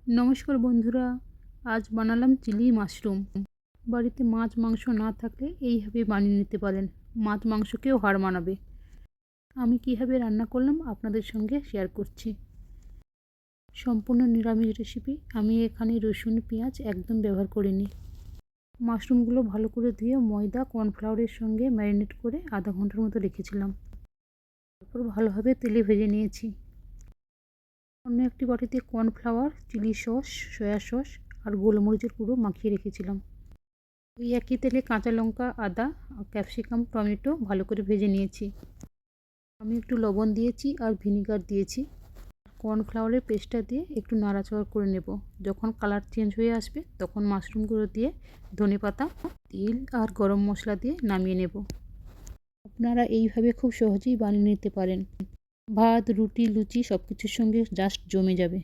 নমস্কার বন্ধুরা, আজ বানালাম চিলি মাশরুম। বাড়িতে মাছ মাংস না থাকলে এইভাবে বানিয়ে নিতে পারেন, মাছ মাংসকেও হার মানাবে। আমি কীভাবে রান্না করলাম আপনাদের সঙ্গে শেয়ার করছি। সম্পূর্ণ নিরামিষ রেসিপি। আমি এখানে রসুন পেঁয়াজ একদম ব্যবহার করিনি। মাশরুমগুলো ভালো করে ধুয়ে ময়দা কর্নফ্লাওয়ারের সঙ্গে ম্যারিনেট করে আধা ঘন্টার মতো রেখেছিলাম। তারপর ভালোভাবে তেলে ভেজে নিয়েছি। অন্য একটি বাটিতে cornflour, chilli sauce, soya sauce আর গোলমরিচের গুঁড়ো মাখিয়ে রেখেছিলাম। ওই একই তেলে কাঁচা লঙ্কা, আদা, ক্যাপসিকাম, টমেটো ভালো করে ভেজে নিয়েছি। আমি একটু লবণ দিয়েছি আর ভিনিগার দিয়েছি। কর্নফ্লাওয়ারের পেস্টটা দিয়ে একটু নাড়াচাড়া করে নেব। যখন কালার চেঞ্জ হয়ে আসবে তখন মাশরুমগুলো দিয়ে ধনেপাতা, তেল আর গরম মশলা দিয়ে নামিয়ে নেব। আপনারা এইভাবে খুব সহজেই বানিয়ে নিতে পারেন। ভাত, রুটি, লুচি সব কিছুর সঙ্গে জাস্ট জমে যাবে।